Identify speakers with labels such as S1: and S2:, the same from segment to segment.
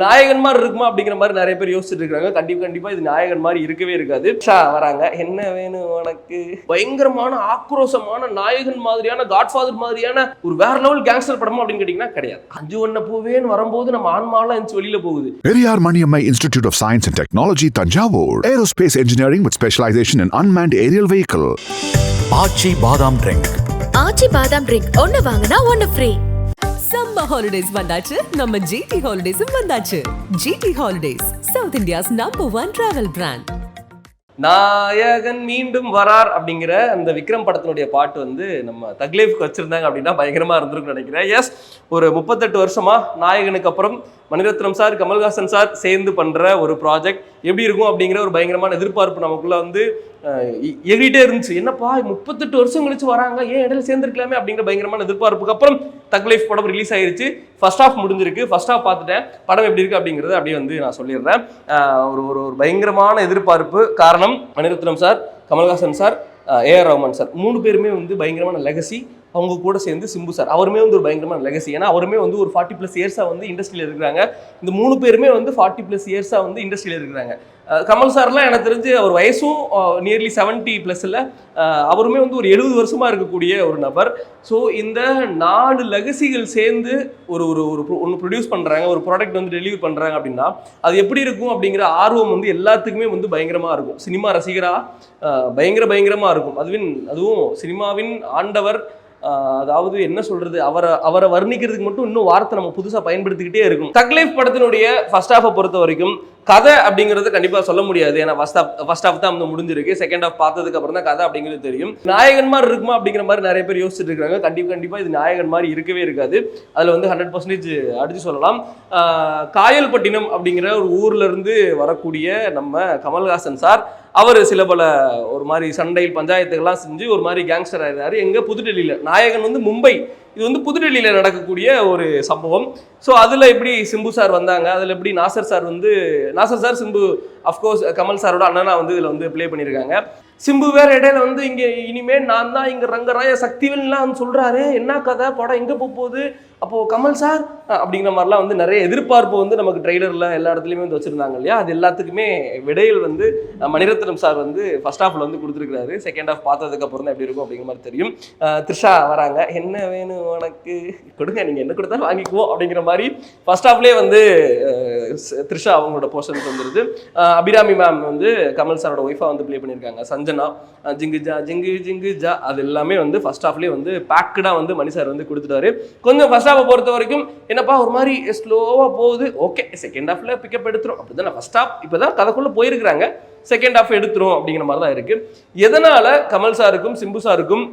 S1: நாயகன் மாதிரி இருக்குமா அப்படிங்கிற மாதிரி நிறைய பேர் யோசிச்சுட்டு இருக்காங்க. கண்டிப்பா இது நாயகன் மாதிரி இருக்கவே இருக்காது. வராங்க, என்ன வேணும் உனக்கு, பயங்கரமான ஆக்ரோஷமான நாயகன் மாதிரியான காட்ஃபாதர் மாதிரியான ஒரு வேற லெவல் கேங்ஸ்டர் படமா அப்படின்னு கேட்டீங்கன்னா கிடையாது. 5 பூவேன்னு வரும்போது நம்ம ஆன்மாலாம் எந்த வெளியில போகுது.
S2: Periyar Maniammai institute of science and technology, Thanjavur. Aerospace engineering with specialization in unmanned aerial vehicle.
S3: Aachi பாதாம் ட்ரிங்க்.
S4: ஆச்சி பாதாம் ட்ரிங்க் ஒன்னு வாங்குனா ஒன்னு ஃப்ரீ.
S5: சம்மர் ஹாலிடேஸ் வந்தாச்சு, நம்ம ஜிடி ஹாலிடேஸும் வந்தாச்சு. GT holidays, south India's #1 travel brand.
S1: நாயகன் மீண்டும் வரார் அப்படிங்கிற அந்த விக்ரம் படத்தினுடைய பாட்டு வந்து நம்ம தக்லீஃப்க்கு வச்சிருந்தாங்க அப்படின்னா பயங்கரமா இருந்திருக்குன்னு நினைக்கிறேன். எஸ், ஒரு 38 வருஷமா நாயகனுக்கு அப்புறம் மணிரத்னம் சார், கமல்ஹாசன் சார் சேர்ந்து பண்ற ஒரு ப்ராஜெக்ட் எப்படி இருக்கும் அப்படிங்கிற ஒரு பயங்கரமான எதிர்பார்ப்பு நமக்குள்ள வந்து எகிட்டே இருந்துச்சு. என்னப்பா 38 வருஷம் கழிச்சு வராங்க, ஏன் இடையில சேர்ந்துருக்கலாமே அப்படிங்கிற பயங்கரமான எதிர்பார்ப்புக்கு அப்புறம் தக்லைஃப் படம் ரிலீஸ் ஆயிருச்சு. ஃபர்ஸ்ட் ஹாஃப் முடிஞ்சிருக்கு. ஃபர்ஸ்ட் ஹாஃப் பார்த்துட்டேன். படம் எப்படி இருக்கு அப்படிங்கிறது அப்படியே வந்து நான் சொல்லிடுறேன். ஒரு பயங்கரமான எதிர்பார்ப்பு. காரணம், Mani Ratnam sir, Kamal Haasan sir, A R Rahman sir 3 பேருமே வந்து பயங்கரமான லெகசி. அவங்க கூட சேர்ந்து சிம்பு சார், அவருமே வந்து ஒரு பயங்கரமான லெகசி. ஏன்னா அவருமே வந்து ஒரு 40+ இயர்ஸாக வந்து இண்டஸ்ட்ரியில் இருக்கிறாங்க. இந்த 3 பேருமே வந்து 40+ இயர்ஸாக வந்து இண்டஸ்ட்ரியில் இருக்கிறாங்க. கமல் சார்லாம் எனக்கு தெரிஞ்சு அவர் வயசும் நியர்லி 70+. அவருமே வந்து ஒரு 70 வருஷமாக இருக்கக்கூடிய ஒரு நபர். ஸோ இந்த 4 லெகசிகள் சேர்ந்து ஒன்று ப்ரொடியூஸ் பண்ணுறாங்க, ஒரு ப்ராடக்ட் வந்து டெலிவரி பண்ணுறாங்க அப்படின்னா அது எப்படி இருக்கும் அப்படிங்கிற ஆர்வம் வந்து எல்லாத்துக்குமே வந்து பயங்கரமாக இருக்கும். சினிமா ரசிகராக பயங்கரமாக இருக்கும். அதுவும் சினிமாவின் ஆண்டவர், அதாவது என்ன சொல்றது, அவரை வர்ணிக்கிறதுக்கு மட்டும் இன்னும் வார்த்தை நம்ம புதுசா பயன்படுத்திக்கிட்டே இருக்கும். தக்லைஃப் படத்தினுடைய ஃபர்ஸ்ட் ஹாஃபை பொறுத்த வரைக்கும் கதை அப்படிங்கிறது கண்டிப்பா சொல்ல முடியாது. ஏன்னா ஃபர்ஸ்ட் ஹாஃப் தான் வந்து முடிஞ்சிருக்கு. செகண்ட் ஹாஃப் பார்த்ததுக்கு அப்புறம் தான் கதை அப்படிங்கிறது தெரியும். நாயகன் மாதிரி இருக்குமா அப்படிங்கிற மாதிரி நிறைய பேர் யோசிச்சுட்டு இருக்காங்க. கண்டிப்பா இது நாயகன் மாதிரி இருக்கவே இருக்காது. அதுல வந்து 100% அடிச்சு சொல்லலாம். காயல்பட்டினம் அப்படிங்கிற ஒரு ஊர்ல இருந்து வரக்கூடிய நம்ம கமல்ஹாசன் சார், அவர் சில பல ஒரு மாதிரி சண்டையில் பஞ்சாயத்துகள்லாம் செஞ்சு ஒரு மாதிரி கேங்ஸ்டர் ஆகிறாரு. எங்க புதுடெல்லியில். நாயகன் வந்து மும்பை, இது வந்து புதுடெல்லியில் நடக்கக்கூடிய ஒரு சம்பவம். ஸோ அதில் எப்படி சிம்பு சார் வந்தாங்க, அதில் எப்படி நாசர் சார் சிம்பு அஃப்கோர்ஸ் கமல் சாரோட அண்ணனா வந்து இதில் வந்து ப்ளே பண்ணியிருக்காங்க. சிம்பு வேற இடையில வந்து இங்கே இனிமேல் நான் தான் இங்கே ரங்கராய சக்திவேல்லாம் சொல்கிறாரு, என்ன கதை, படம் எங்கே போகுது, அப்போது கமல் சார் அப்படிங்கிற மாதிரிலாம் வந்து நிறைய எதிர்பார்ப்பு வந்து நமக்கு ட்ரெய்லரில் எல்லா இடத்துலையுமே வந்து வச்சுருந்தாங்க இல்லையா. அது எல்லாத்துக்குமே விடையில் வந்து மணிரத்னம் சார் வந்து ஃபர்ஸ்ட் ஹாஃபில் வந்து கொடுத்துருக்காரு. செகண்ட் ஹாஃப் பார்த்ததுக்கு அப்புறம் தான் எப்படி இருக்கும் அப்படிங்கிற மாதிரி தெரியும். த்ரிஷா வராங்க, என்ன வேணும் உனக்கு, கொடுங்க நீங்கள் என்ன கொடுத்தாலும் வாங்கிக்குவோம் அப்படிங்கிற மாதிரி ஃபர்ஸ்ட் ஹாஃப்லேயே வந்து த்ரிஷா அவங்களோட போர்ஷன்ஸ் வந்துருது. அபிராமி மேம் வந்து கமல் சாரோட ஒய்ஃபாக வந்து ப்ளே பண்ணியிருக்காங்க. சஞ்சனா, ஜிங்கு ஜா அது எல்லாமே வந்து ஃபர்ஸ்ட் ஹாஃப்லேயே வந்து பேக்கடாக வந்து மணி சார் வந்து கொடுத்துட்டாரு. கொஞ்சம் ஃபர்ஸ்ட் ஹாஃபை பொறுத்த வரைக்கும் என்னப்பா ஒரு மாதிரி ஸ்லோவாக போகுது, ஓகே செகண்ட் ஹாஃபில் பிக்கப் எடுத்துரும் அப்படிதான். ஃபர்ஸ்ட் ஹாஃப் இப்போ தான் கதைக்குள்ளே போயிருக்கிறாங்க, செகண்ட் ஹாஃப் எடுத்துரும் அப்படிங்கிற மாதிரி தான் இருக்குது. எதனால் கமல் சாருக்கும் சிம்பு சாருக்கும்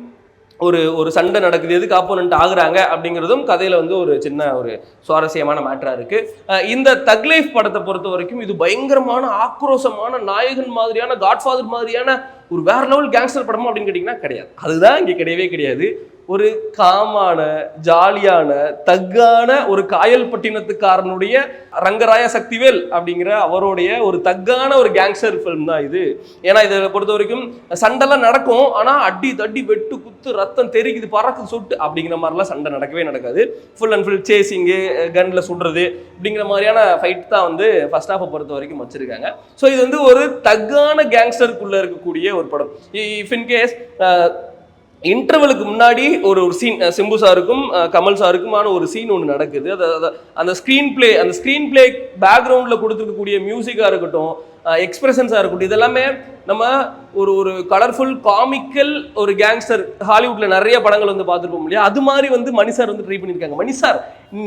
S1: ஒரு சண்டை நடக்குது, எதுக்கு ஆப்போனன்ட் ஆகுறாங்க அப்படிங்கிறதும் கதையில் வந்து ஒரு சின்ன ஒரு சுவாரஸ்யமான மேட்டராக இருக்குது. இந்த தக்லைஃப் படத்தை பொறுத்த வரைக்கும் இது பயங்கரமான ஆக்ரோஷமான நாயகன் மாதிரியான காட்ஃபாதர் மாதிரியான ஒரு வேற லெவல் கேங்ஸ்டர் படமா அப்படின்னு கேட்டிங்கன்னா கிடையாது. அதுதான் இங்கே கிடையவே கிடையாது. ஒரு காமான, ஜாலியான, தக்கான ஒரு காயல்பட்டினத்துக்காரனுடைய ரங்கராய சக்திவேல் அப்படிங்கிற அவருடைய ஒரு தக்கான ஒரு கேங்ஸ்டர் ஃபிலிம் தான் இது. ஏன்னா இதை பொறுத்த வரைக்கும் சண்டைலாம் நடக்கும், ஆனால் அடி தட்டி வெட்டு குத்து ரத்தம் தெரிக்குது பறக்குது சொட்டு அப்படிங்கிற மாதிரிலாம் சண்டை நடக்கவே நடக்காது. ஃபுல் அண்ட் ஃபுல் சேசிங்கு, கன்ல சுடுறது அப்படிங்கிற மாதிரியான ஃபைட் தான் வந்து ஃபர்ஸ்ட் ஹாஃபை பொறுத்த வரைக்கும் வச்சிருக்காங்க. ஸோ இது வந்து ஒரு தக்கான கேங்ஸ்டருக்குள்ள இருக்கக்கூடிய ஒரு படம். இஃப் இன்கேஸ் இன்டர்வலுக்கு முன்னாடி ஒரு சீன் சிம்பு சாருக்கும் கமல் சாருக்குமான ஒரு சீன் ஒன்று நடக்குது. அந்த ஸ்க்ரீன் பிளே பேக்ரவுண்டில் கொடுத்துருக்கக்கூடிய மியூசிக்காக இருக்கட்டும், எக்ஸ்பிரஷன்ஸாக இருக்கட்டும், இதெல்லாமே நம்ம ஒரு கலர்ஃபுல் காமிக்கல் ஒரு கேங்ஸ்டர் ஹாலிவுட்டில் நிறைய படங்கள் வந்து பார்த்துருப்போம் இல்லையா, அது மாதிரி வந்து மணி சார் வந்து ட்ரை பண்ணியிருக்காங்க. மணி சார்,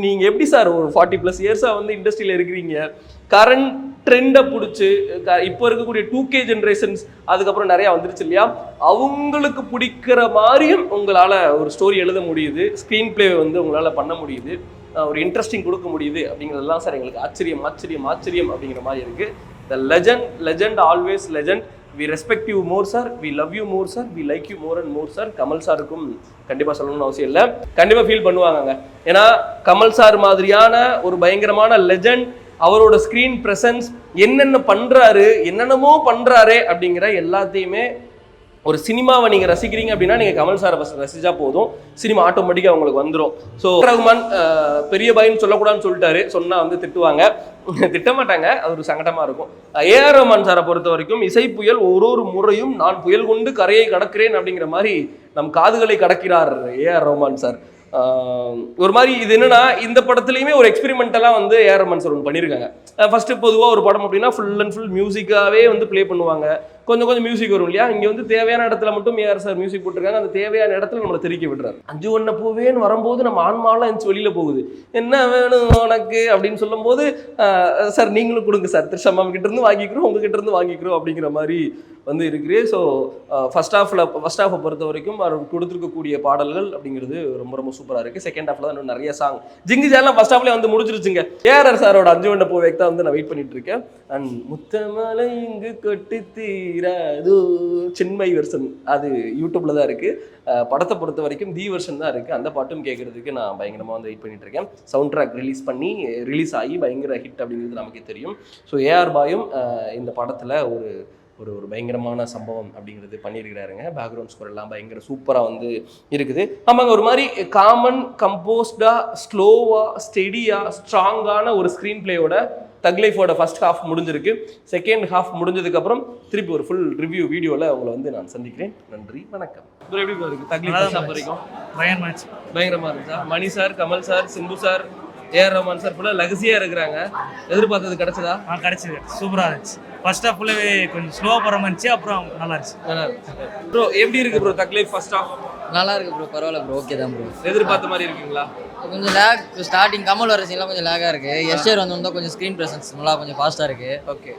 S1: நீங்கள் எப்படி சார் ஒரு 40+ இயர்ஸாக வந்து இண்டஸ்ட்ரியில் இருக்கிறீங்க, கரண்ட் ட்ரெண்டை பிடிச்சி இப்போ இருக்கக்கூடிய 2K ஜென்ரேஷன்ஸ் அதுக்கப்புறம் நிறையா வந்துருச்சு இல்லையா, அவங்களுக்கு பிடிக்கிற மாதிரியும் உங்களால் ஒரு ஸ்டோரி எழுத முடியுது, ஸ்க்ரீன் பிளே வந்து உங்களால் பண்ண முடியுது, ஒரு இன்ட்ரெஸ்டிங் கொடுக்க முடியுது அப்படிங்கிறதெல்லாம் சார் எங்களுக்கு ஆச்சரியம் அப்படிங்கிற மாதிரி இருக்குது. The legend always legend. We respect you more sir, we love you more sir, we like you more and more sir. Kamal சாருக்கும் கண்டிப்பாக சொல்லணும்னு அவசியம் இல்லை, கண்டிப்பாக ஃபீல் பண்ணுவாங்க. ஏன்னா கமல் சார் மாதிரியான ஒரு பயங்கரமான லெஜண்ட், அவரோட ஸ்க்ரீன் ப்ரெசன்ஸ், என்னென்னமோ பண்றாரு அப்படிங்கிற எல்லாத்தையுமே ஒரு சினிமாவை நீங்கள் ரசிக்கிறீங்க அப்படின்னா நீங்கள் கமல் சாரை ஃபஸ்ட் ரசிச்சா போதும், சினிமா ஆட்டோமேட்டிக்காக உங்களுக்கு வந்துடும். ஸோ ரகுமான் பெரிய பையன் சொல்லக்கூடாதுன்னு சொல்லிட்டாரு, சொன்னால் வந்து திட்டுவாங்க, திட்டமாட்டாங்க, அது ஒரு சங்கடமாக இருக்கும். ஏஆர் ரஹ்மான் சாரை பொறுத்த வரைக்கும் இசை புயல் ஒரு முறையும் நான் புயல் கொண்டு கரையை கடக்கிறேன் அப்படிங்கிற மாதிரி நம் காதுகளை கடக்கிறார் ஏஆர் ரஹ்மான் சார். ஒரு மாதிரி இது என்னன்னா, இந்த படத்துலையுமே ஒரு எக்ஸ்பெரிமெண்டலாக வந்து ஏஆர் ரஹ்மான் சார் ஒன்று பண்ணியிருக்காங்க. ஃபர்ஸ்ட் பொதுவாக ஒரு படம் அப்படின்னா ஃபுல் அண்ட் ஃபுல் மியூசிக்காகவே வந்து ப்ளே பண்ணுவாங்க, கொஞ்சம் மியூசிக் வரும் இல்லையா. இங்கே வந்து தேவையான இடத்துல மட்டும் ஏஆர் சார் மியூசிக் போட்டிருக்காங்க, அந்த தேவையான இடத்துல நம்மளை தெரிவிக்க விடுறாரு. 5 வண்ண பூவேன்னு வரும்போது நம்ம ஆன்மாலாம் இருந்துச்சு வெளியில் போகுது, என்ன வேணும் உனக்கு அப்படின்னு சொல்லும்போது சார் நீங்களும் கொடுங்க சார், திருஷம்மா கிட்ட இருந்து வாங்கிக்கிறோம், உங்ககிட்ட இருந்து வாங்கிக்கிறோம் அப்படிங்கிற மாதிரி வந்து இருக்குது. ஸோ ஃபர்ஸ்ட் ஹாஃபை பொறுத்த வரைக்கும் அவர் கொடுத்துருக்கக்கூடிய பாடல்கள் அப்படிங்கிறது ரொம்ப சூப்பராக இருக்குது. செகண்ட் ஹாஃபில் தான் இன்னும் நிறைய சாங் ஜிங்கி ஜாலாம் ஃபர்ஸ்ட் ஹாஃப்லேயே வந்து முடிச்சிருச்சுங்க. ஏஆர் சாரோட 5 வண்ண பூவேக்கு தான் வந்து நான் வெயிட் பண்ணிட்டு இருக்கேன். அண்ட் முத்தமலை இங்கு கொட்டி தீராது சின்மை வெர்ஷன் அது யூடியூப்ல தான் இருக்குது. படத்தை பொறுத்த வரைக்கும் தி வெர்ஷன் தான் இருக்குது, அந்த பாட்டும் கேட்கறதுக்கு நான் பயங்கரமாக வந்து வெயிட் பண்ணிட்டு இருக்கேன். சவுண்ட் ட்ராக் ரிலீஸ் ஆகி பயங்கர ஹிட் அப்படிங்கிறது நமக்கே தெரியும். ஸோ ஏஆர் பாயும் இந்த படத்தில் ஒரு பயங்கரமான சம்பவம் அப்படிங்கிறது பண்ணியிருக்கிறாருங்க. பேக்ரவுண்ட் ஸ்கோர் எல்லாம் பயங்கர சூப்பராக வந்து இருக்குது. ஆமாங்க, ஒரு மாதிரி காமன் கம்போஸ்டாக ஸ்லோவாக ஸ்டெடியாக ஸ்ட்ராங்கான ஒரு ஸ்க்ரீன் பிளேயோட தக் லைஃபோட ஃபர்ஸ்ட் ஹாஃப் முடிஞ்சிருக்கு. செகண்ட் ஹாஃப் முடிஞ்சதுக்கப்புறம் திருப்பி ஒரு ஃபுல் ரிவ்யூ வீடியோவில் உங்களை வந்து நான் சந்திக்கிறேன். நன்றி, வணக்கம். எப்படி இருக்கு தக் லைஃப் ஃபர்ஸ்ட் ஹாஃப் வரைக்கும்? பயங்கரமாக இருந்துச்சா? Mani sir, Kamal sir, Simbu sir, A R Rahman sir ஃபுல்லாக லெகசியாக இருக்கிறாங்க. எதிர்பார்த்தது கிடைச்சதா?
S6: கிடைச்சது, சூப்பராக இருந்துச்சு. ஃபர்ஸ்ட் ஹாஃப் ஃபுல்லாகவே கொஞ்சம் ஸ்லோவாக போகிற மாதிரி இருந்துச்சு, அப்புறம் நல்லா இருந்துச்சு.
S1: ப்ரோ எப்படி இருக்கு ப்ரோ தக் லைஃப் ஃபர்ஸ்ட் ஹாஃப்?
S7: நல்லா இருக்கு ப்ரோ, பரவாயில்ல ப்ரோ, ஓகே தான் ப்ரோ.
S1: எதிர்பார்த்த மாதிரி இருக்குங்களா?
S7: கொஞ்சம் லேக் ஸ்டார்டிங் கமல் வர சீன்லாம் கொஞ்சம் லேகாக இருக்கு. எஸ்ஆர் வந்து கொஞ்சம் ஸ்க்ரீன் ப்ரெசன்ஸ் நல்லா கொஞ்சம் ஃபாஸ்ட்டாக இருக்கு.
S1: ஓகே,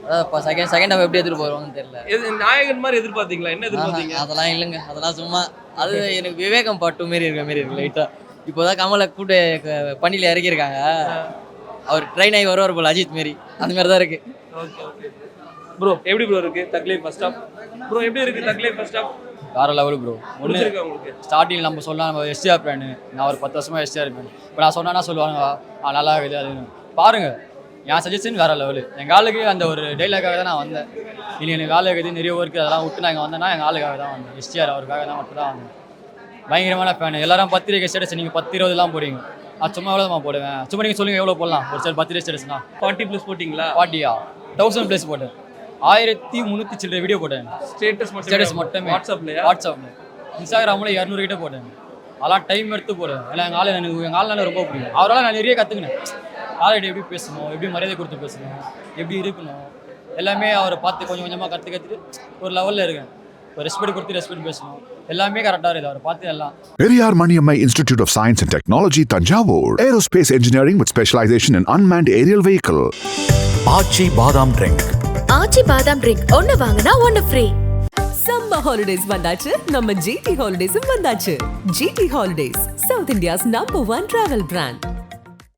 S7: அதான் செகண்ட் ஹாஃப் எப்படி எதிர்ப்பு போகிறோம்னு தெரியல.
S1: நாயகன் மாதிரி எதிர்பார்த்தீங்களா? என்ன எதிர்பார்த்தீங்க?
S7: அதெல்லாம் இல்லைங்க, அதெல்லாம் சும்மா அது எனக்கு விவேகம் பாட்டு மாரி இருக்க மாரி இருக்கு லைட்டாக. இப்போதான் கமலை கூட்டு பணியில் இறக்கியிருக்காங்க, அவர் ட்ரெயின் ஆகி வருவார் போல் அஜித் மாரி, அந்த மாதிரி தான் இருக்கு.
S1: ஓகே ப்ரோ, எப்படி ப்ரோ இருக்கு தக் லைஃப் ஃபர்ஸ்ட் ஹாஃப்? ப்ரோ எப்படி இருக்கு தக் லைஃப் ஃபர்ஸ்ட் ஹாஃப்?
S8: வேற லெவல் ப்ரோ.
S1: ஒன்று இருக்கு உங்களுக்கு
S8: ஸ்டார்டிங் நம்ம சொல்லலாம், நம்ம எஸ்டிஆர் ஃபேனு, நான் ஒரு 10 வருஷமா எஸ்டிஆர் ஃபேன். இப்போ நான் சொன்னா சொல்லுவாங்க நல்லா இருக்குது அதுன்னு. பாருங்க, என் சஜஷன் வேற லெவலு. எங்கள் ஆளுக்கு அந்த ஒரு டைலாக்காக தான் நான் வந்தேன். இல்லை எனக்கு வேலை இருக்குது, நிறைய ஒர்க்கு, அதெல்லாம் விட்டு நான் இங்கே வந்தேன்னா எங்கள் ஆளுக்காக தான் வந்தேன். எஸ்டிஆர் அவருக்காக தான் மட்டும் தான் வந்தேன். பயங்கரமான ஃபேன். எல்லாரும் பத்திரிக்கை ஸ்டேட்டஸ் நீங்கள் 10-20 போடுவீங்க, அது சும்மா எவ்வளோ தான் போடுவேன். சும்மா நீங்கள் சொல்லுங்கள் எவ்வளோ போடலாம் ஒரு சார் பத்திரிக்கை ஸ்டேட்டஸ்னா?
S1: 40+ போட்டிங்களா?
S8: 40யா? 1000+ போட்டேன். 1300 சில்லற வீடியோ போட்டேன். ஸ்டேட்டஸ் மட்டுமே. வாட்ஸ்அப்ல இன்ஸ்டாகிராமில் 200 கிட்ட போட்டேன். அதெல்லாம் டைம் எடுத்து போடுவேன். ஏன்னா எங்கள் ஆள் ரொம்ப பிடிக்கும். அவரால் நான் நிறைய கற்றுக்கினேன். யார்கிட்ட எப்படி பேசணும், எப்படி மரியாதை கொடுத்து பேசணும், எப்படி இருக்கணும், எல்லாமே அவரை பார்த்து கொஞ்சம் கொஞ்சமாக கற்றுக்கிட்டு ஒரு லெவலில் இருக்கேன். ஒரு ரெஸ்பெக்ட் கொடுத்து ரெஸ்பெக்ட் பேசணும், எல்லாமே கரெக்டாக இருக்குது அவரை பார்த்து எல்லாம்.
S2: Periyar Maniammai Institute of Science and Technology, Tanjavur. Aerospace engineering with specialization in unmanned aerial vehicle.
S3: Aachi பாதாம் ட்ரிங்க்.
S4: ஆச்சி பாதாம் ட்ரிங்க் ஒன்னு வாங்கினா ஒன்னு ஃப்ரீ.
S5: சம்மர் ஹாலிடேஸ் வந்தாச்சு, நம்ம ஜிடி ஹாலிடேஸும் வந்தாச்சு. GT holidays, south India's number 1 travel brand.